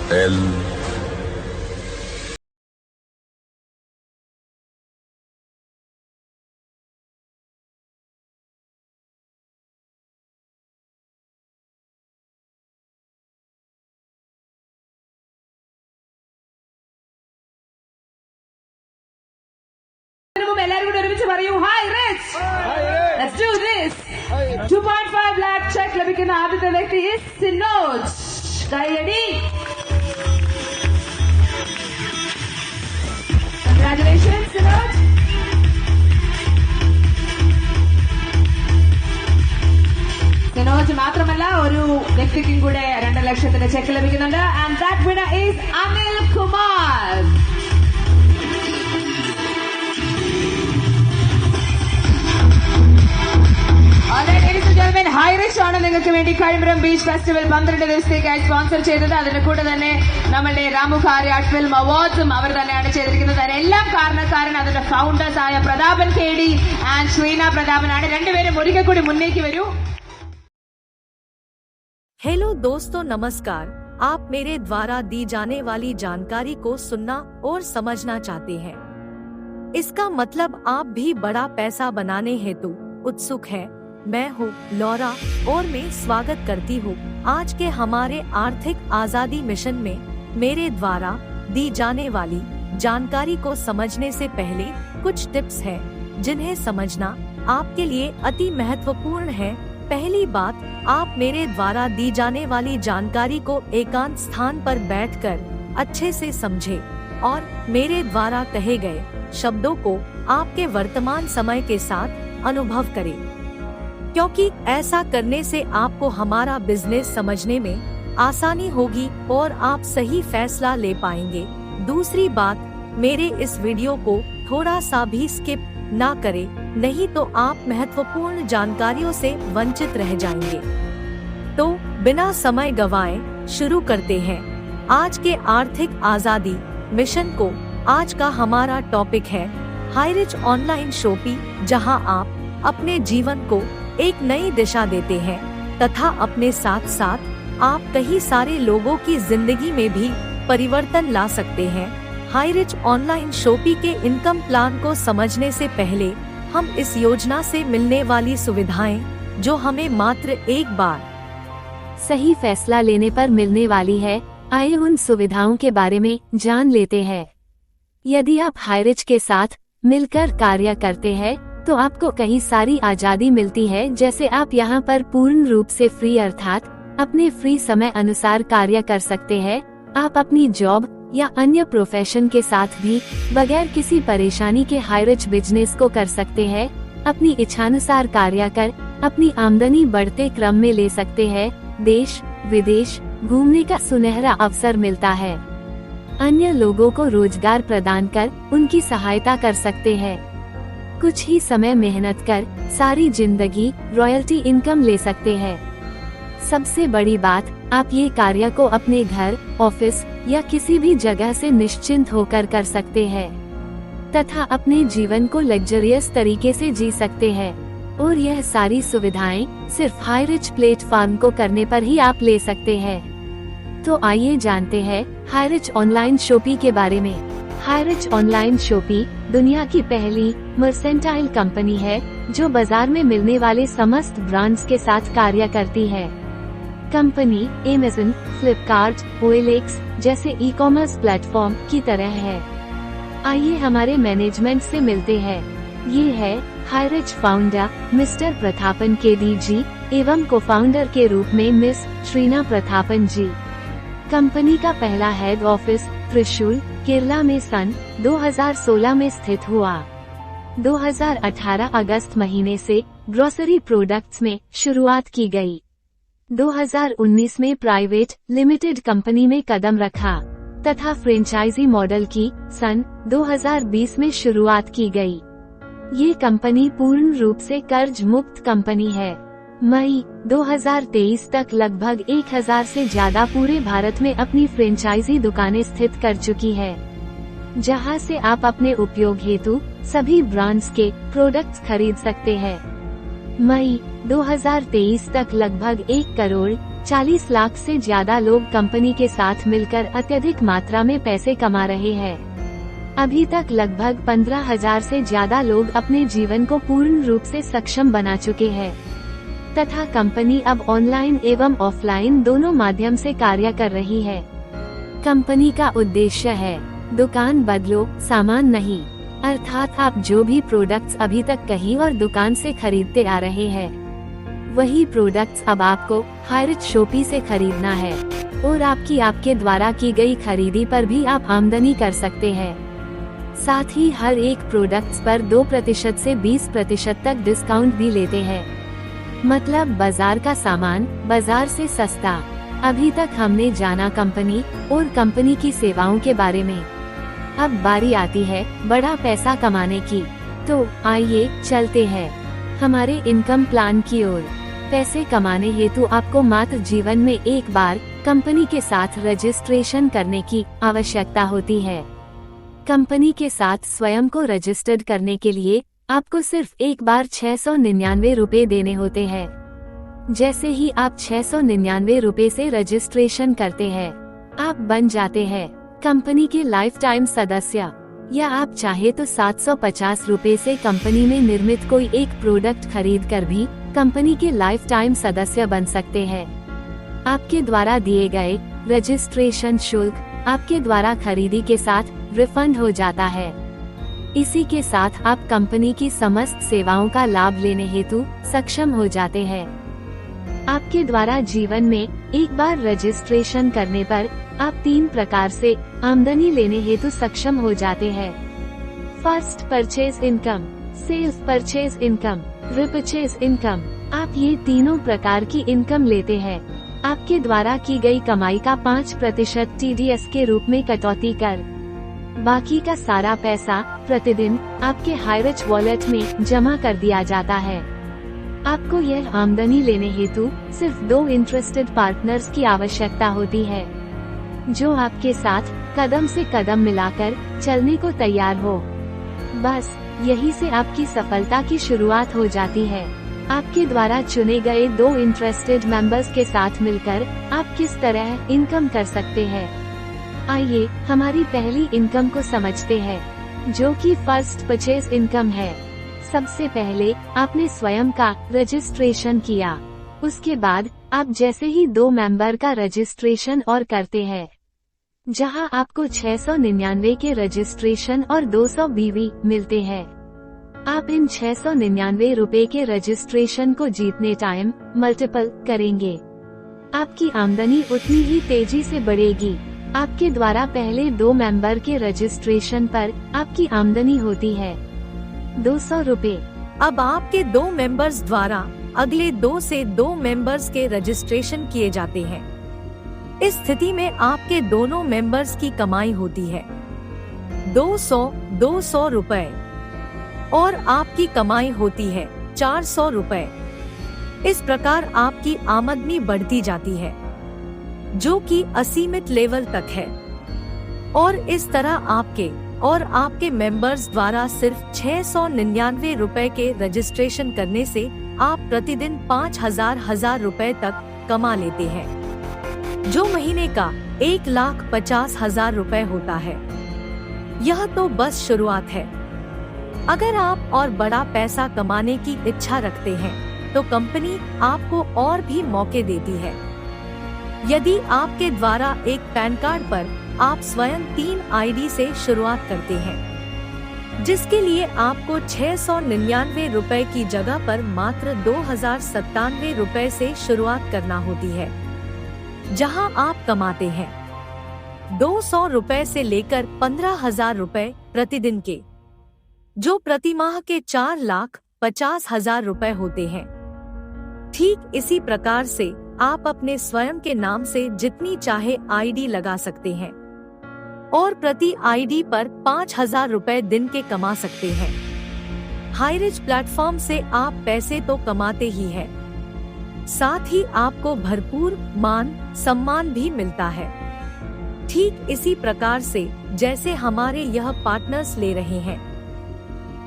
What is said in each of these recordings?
L Hi Rich. Let's do this. 2.5 lakh check ലഭിക്കുന്ന ആദ്യത്തെ വ്യക്തി is സിനോജ്. കൈയടി. Congratulations സിനോജ്. സിനോജ് മാത്രമല്ല ഒരു വ്യക്തിക്കും കൂടെ 2 ലക്ഷത്തിന്റെ ചെക്ക് ലഭിക്കുന്നുണ്ട്. And that winner is Anil Kumar. Highrich ആണ് നിങ്ങൾക്ക് വേണ്ടി കഴിമരം ബീച്ച് ഫെസ്റ്റിവൽ 12 ദിവസത്തേക്കായി സ്പോൺസർ ചെയ്തത്. അതിന്റെ കൂടെ തന്നെ നമ്മളുടെ രാമുഖാരി ആർട്ട് ഫിലിം അവാർഡ്സും അവർ തന്നെയാണ് ചെയ്തിരിക്കുന്നത്. അതിനെല്ലാം കാരണക്കാരൻ അതിന്റെ ഫൗണ്ടേഴ്സ് ആയ പ്രതാപൻ KD ആൻഡ് ശ്രീന പ്രതാപനാണ്. രണ്ടുപേരും ഒരിക്കൽ കൂടി മുന്നേക്ക് വരൂ. हेलो दोस्तों, नमस्कार। आप मेरे द्वारा दी जाने वाली जानकारी को सुनना और समझना चाहते हैं। इसका मतलब आप भी बड़ा पैसा बनाने हेतु उत्सुक है। मैं हूँ लौरा और मैं स्वागत करती हूँ आज के हमारे आर्थिक आजादी मिशन में। मेरे द्वारा दी जाने वाली जानकारी को समझने से पहले कुछ टिप्स हैं जिन्हें समझना आपके लिए अति महत्वपूर्ण है। पहली बात, आप मेरे द्वारा दी जाने वाली जानकारी को एकांत स्थान पर बैठकर अच्छे से समझें और मेरे द्वारा कहे गए शब्दों को आपके वर्तमान समय के साथ अनुभव करें, क्योंकि ऐसा करने से आपको हमारा बिजनेस समझने में आसानी होगी और आप सही फैसला ले पाएंगे। दूसरी बात, मेरे इस वीडियो को थोड़ा सा भी स्किप ना करें, नहीं तो आप महत्वपूर्ण जानकारियों से वंचित रह जाएंगे। तो बिना समय गवाए शुरू करते हैं आज के आर्थिक आजादी मिशन को। आज का हमारा टॉपिक है हाईरिच ऑनलाइन शॉपिंग, जहां आप अपने जीवन को एक नई दिशा देते हैं तथा अपने साथ साथ आप कई सारे लोगों की जिंदगी में भी परिवर्तन ला सकते हैं। हाईरिच ऑनलाइन शॉपिंग के इनकम प्लान को समझने से पहले हम इस योजना से मिलने वाली सुविधाएं, जो हमें मात्र एक बार सही फैसला लेने पर मिलने वाली है, आइए उन सुविधाओं के बारे में जान लेते हैं। यदि आप हाईरिच के साथ मिलकर कार्य करते हैं तो आपको कई सारी आजादी मिलती है। जैसे आप यहाँ पर पूर्ण रूप से फ्री अर्थात अपने फ्री समय अनुसार कार्य कर सकते हैं। आप अपनी जॉब या अन्य प्रोफेशन के साथ भी बगैर किसी परेशानी के हाईरिच बिजनेस को कर सकते हैं। अपनी इच्छानुसार कार्य कर अपनी आमदनी बढ़ते क्रम में ले सकते हैं। देश विदेश घूमने का सुनहरा अवसर मिलता है। अन्य लोगों को रोजगार प्रदान कर उनकी सहायता कर सकते हैं। कुछ ही समय मेहनत कर सारी जिंदगी रॉयल्टी इनकम ले सकते हैं। सबसे बड़ी बात, आप ये कार्य को अपने घर, ऑफिस या किसी भी जगह से निश्चिंत होकर कर सकते हैं तथा अपने जीवन को लग्जरियस तरीके से जी सकते हैं। और यह सारी सुविधाएं सिर्फ हाईरिच प्लेटफॉर्म को करने पर ही आप ले सकते हैं। तो आइए जानते हैं हाईरिच ऑनलाइन शॉपिंग के बारे में। हाईरिच ऑनलाइन शॉपिंग दुनिया की पहली मर्सेंटाइल कंपनी है जो बाजार में मिलने वाले समस्त ब्रांड्स के साथ कार्य करती है। कंपनी अमेज़न, फ्लिपकार्ट, OLX जैसे ई-कॉमर्स प्लेटफॉर्म की तरह है। आइए हमारे मैनेजमेंट से मिलते हैं। ये है Highrich founder mister Prathapan KD जी एवं को फाउंडर के रूप में मिस श्रीना प्रतापन जी। कंपनी का पहला हेड ऑफिस त्रिशूल केरला में सन 2016 में स्थित हुआ। 2018 अगस्त महीने से ग्रोसरी प्रोडक्ट्स में शुरुआत की गई। 2019 में प्राइवेट लिमिटेड कंपनी में कदम रखा तथा फ्रेंचाइजी मॉडल की सन 2020 में शुरुआत की गई। ये कंपनी पूर्ण रूप से कर्ज मुक्त कंपनी है। मई 2023 तक लगभग 1000 से ज्यादा पूरे भारत में अपनी फ्रेंचाइजी दुकानें स्थित कर चुकी है, जहां से आप अपने उपयोग हेतु सभी ब्रांड्स के प्रोडक्ट्स खरीद सकते हैं। मई 2023 तक लगभग 1 करोड़ 40 लाख से ज्यादा लोग कंपनी के साथ मिलकर अत्यधिक मात्रा में पैसे कमा रहे हैं। अभी तक लगभग 15,000 से ज्यादा लोग अपने जीवन को पूर्ण रूप से सक्षम बना चुके हैं तथा कंपनी अब ऑनलाइन एवं ऑफलाइन दोनों माध्यम से कार्य कर रही है। कंपनी का उद्देश्य है दुकान बदलो, सामान नहीं। अर्थात आप जो भी प्रोडक्ट्स अभी तक कहीं और दुकान से खरीदते आ रहे हैं, वही प्रोडक्ट्स अब आपको हायरिच शॉपी से खरीदना है और आपके द्वारा की गई खरीदी पर भी आप आमदनी कर सकते हैं। साथ ही हर एक प्रोडक्ट्स पर 2% से 20% तक डिस्काउंट भी लेते हैं। मतलब बाजार का सामान बाजार से सस्ता। अभी तक हमने जाना कंपनी और कंपनी की सेवाओं के बारे में। अब बारी आती है बड़ा पैसा कमाने की। तो आइए चलते हैं हमारे इनकम प्लान की ओर। पैसे कमाने हेतु आपको मात्र जीवन में एक बार कंपनी के साथ रजिस्ट्रेशन करने की आवश्यकता होती है। कंपनी के साथ स्वयं को रजिस्टर्ड करने के लिए आपको सिर्फ एक बार 699 रुपए देने होते हैं। जैसे ही आप 699 रुपए से रजिस्ट्रेशन करते हैं, आप बन जाते हैं कंपनी के लाइफ टाइम सदस्य। या आप चाहे तो 750 रुपए से कंपनी में निर्मित कोई एक प्रोडक्ट खरीद कर भी कंपनी के लाइफ टाइम सदस्य बन सकते हैं। आपके द्वारा दिए गए रजिस्ट्रेशन शुल्क आपके द्वारा खरीदी के साथ रिफंड हो जाता है। इसी के साथ आप कंपनी की समस्त सेवाओं का लाभ लेने हेतु सक्षम हो जाते हैं। आपके द्वारा जीवन में एक बार रजिस्ट्रेशन करने पर आप 3 प्रकार से आमदनी लेने हेतु सक्षम हो जाते हैं। First, purchase income, sales purchase income, repurchase income. आप ये तीनों प्रकार की इनकम लेते हैं। आपके द्वारा की गई कमाई का 5% TDS के रूप में कटौती कर बाकी का सारा पैसा प्रतिदिन आपके हायरिच वॉलेट में जमा कर दिया जाता है। आपको यह आमदनी लेने हेतु सिर्फ 2 इंटरेस्टेड पार्टनर्स की आवश्यकता होती है, जो आपके साथ कदम से कदम मिलाकर चलने को तैयार हो। बस यही से आपकी सफलता की शुरुआत हो जाती है। आपके द्वारा चुने गए 2 इंटरेस्टेड मेंबर्स के साथ मिलकर आप किस तरह इनकम कर सकते हैं। आइए हमारी पहली इनकम को समझते हैं, जो कि फर्स्ट परचेज इनकम है। सबसे पहले आपने स्वयं का रजिस्ट्रेशन किया। उसके बाद आप जैसे ही 2 मेंबर का रजिस्ट्रेशन और करते हैं, जहां आपको 699 के रजिस्ट्रेशन और 200 BV मिलते हैं। आप इन 699 रुपए के रजिस्ट्रेशन को जीतने टाइम मल्टीपल करेंगे। आपकी आमदनी उतनी ही तेजी से बढ़ेगी। आपके द्वारा पहले 2 मेंबर के रजिस्ट्रेशन पर आपकी आमदनी होती है 200 रुपए। अब आपके 2 मेंबर्स द्वारा अगले 2 से 2 मेंबर्स के रजिस्ट्रेशन किए जाते हैं। इस स्थिति में आपके दोनों मेंबर्स की कमाई होती है 200 रुपए और आपकी कमाई होती है 400 रुपए। इस प्रकार आपकी आमदनी बढ़ती जाती है, जो कि असीमित लेवल तक है। और इस तरह आपके मेंबर्स द्वारा सिर्फ 699 रुपए के रजिस्ट्रेशन करने से आप प्रतिदिन 5,000 रुपए तक कमा लेते हैं, जो महीने का 1,50,000 रुपए होता है। यह तो बस शुरुआत है। अगर आप और बड़ा पैसा कमाने की इच्छा रखते हैं, तो कंपनी आपको और भी मौके देती है। यदि आपके द्वारा एक पैन कार्ड पर आप स्वयं 3 ID से शुरुआत करते हैं, जिसके लिए आपको 699 रुपए की जगह पर मात्र 2,097 रुपए से शुरुआत करना होती है, जहां आप कमाते हैं 200 रुपए से लेकर 15,000 रुपए प्रतिदिन के, जो प्रति माह के 4,50,000 रुपए होते हैं। ठीक इसी प्रकार से आप अपने स्वयं के नाम से जितनी चाहे ID लगा सकते हैं और प्रति ID पर 5,000 रुपए दिन के कमा सकते हैं। हायरिच प्लेटफॉर्म से आप पैसे तो कमाते ही हैं, साथ ही आपको भरपूर मान सम्मान भी मिलता है। ठीक इसी प्रकार से जैसे हमारे यह पार्टनर्स ले रहे हैं।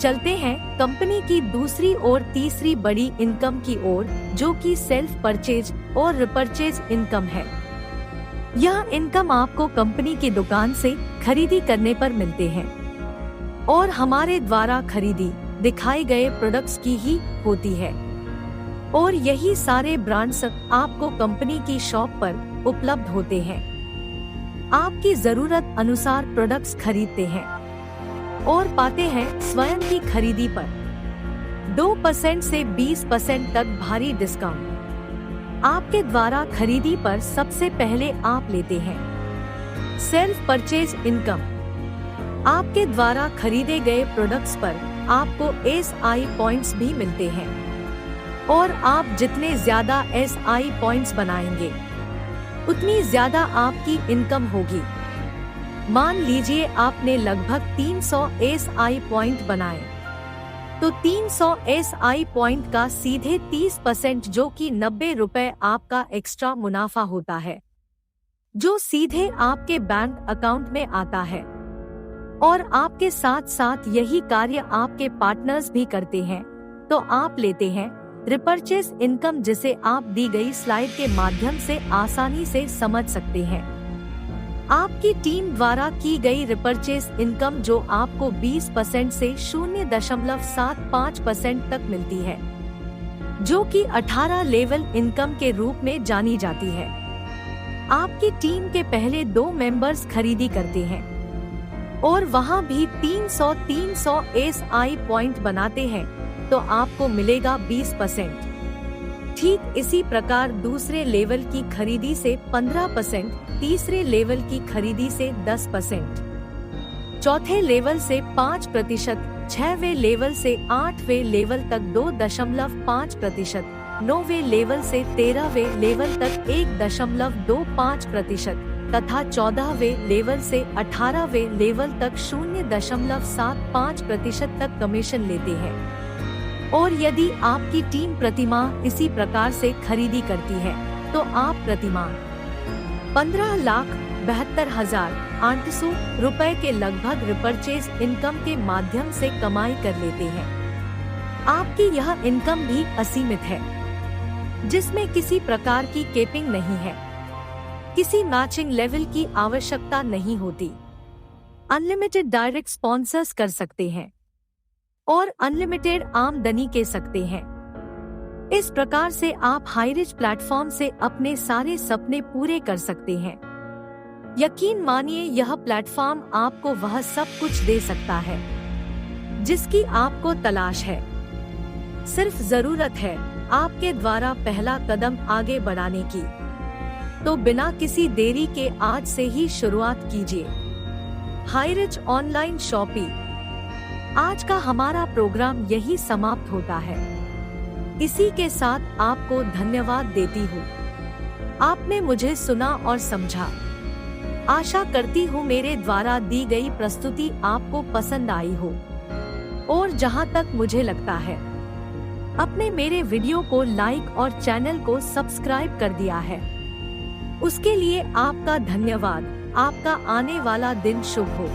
चलते हैं कंपनी की दूसरी और तीसरी बड़ी इनकम की ओर, जो कि सेल्फ परचेज और रिपर्चेज इनकम है। यह इनकम आपको कंपनी की दुकान से खरीदी करने पर मिलते हैं और हमारे द्वारा खरीदी दिखाए गए प्रोडक्ट्स की ही होती है, और यही सारे ब्रांड्स आपको कंपनी की शॉप पर उपलब्ध होते हैं। आपकी जरूरत अनुसार प्रोडक्ट्स खरीदते हैं और पाते हैं स्वयं की खरीदी पर 2% से 20% तक भारी डिस्काउंट। आपके द्वारा खरीदी पर सबसे पहले आप लेते हैं सेल्फ परचेज इनकम। आपके द्वारा खरीदे गए प्रोडक्ट्स पर आपको SI पॉइंट्स भी मिलते हैं, और आप जितने ज्यादा SI पॉइंट्स बनाएंगे उतनी ज्यादा आपकी इनकम होगी। मान लीजिए आपने लगभग 300 SI पॉइंट बनाए, तो 300 SI पॉइंट का सीधे 30% जो कि 90 रुपए आपका एक्स्ट्रा मुनाफा होता है, जो सीधे आपके बैंक अकाउंट में आता है। और आपके साथ साथ यही कार्य आपके पार्टनर्स भी करते हैं, तो आप लेते हैं रिपर्चेज इनकम, जिसे आप दी गई स्लाइड के माध्यम से आसानी से समझ सकते हैं। आपकी टीम द्वारा की गई रिपर्चेज इनकम जो आपको 20% से 0.75% तक मिलती है, जो कि 18 लेवल इनकम के रूप में जानी जाती है। आपकी टीम के पहले 2 मेंबर्स खरीदी करते हैं और वहां भी 300 SI पॉइंट बनाते हैं, तो आपको मिलेगा 20%। ठीक इसी प्रकार दूसरे लेवल की खरीदी से 15%, तीसरे लेवल की खरीदी से 10%, चौथे लेवल से 5%, 6वें लेवल से 8वें लेवल तक 2.5%, 9वें लेवल से 13वें लेवल तक 1.25% तथा 14वें लेवल से 18वें लेवल तक 0.75% तक कमीशन लेते हैं। और यदि आपकी टीम प्रतिमाह इसी प्रकार से खरीदी करती है, तो आप प्रतिमाह 15,72,800 रुपए के लगभग रिपर्चेज इनकम के माध्यम से कमाई कर लेते हैं। आपकी यह इनकम भी असीमित है, जिसमें किसी प्रकार की केपिंग नहीं है, किसी मैचिंग लेवल की आवश्यकता नहीं होती। अनलिमिटेड डायरेक्ट स्पॉन्सर्स कर सकते हैं और अनलिमिटेड आमदनी के सकते हैं। इस प्रकार से आप हाईरिच प्लेटफॉर्म से अपने सारे सपने पूरे कर सकते हैं। यकीन मानिए, यह प्लेटफॉर्म आपको वह सब कुछ दे सकता है जिसकी आपको तलाश है। सिर्फ जरूरत है आपके द्वारा पहला कदम आगे बढ़ाने की। तो बिना किसी देरी के आज से ही शुरुआत कीजिए। Highrich online shopping. आज का हमारा प्रोग्राम यही समाप्त होता है। इसी के साथ आपको धन्यवाद देती हूँ। आपने मुझे सुना और समझा। आशा करती हूँ मेरे द्वारा दी गई प्रस्तुति आपको पसंद आई हो। और जहाँ तक मुझे लगता है, आपने मेरे वीडियो को लाइक और चैनल को सब्सक्राइब कर दिया है। उसके लिए आपका धन्यवाद। आपका आने वाला दिन शुभ हो।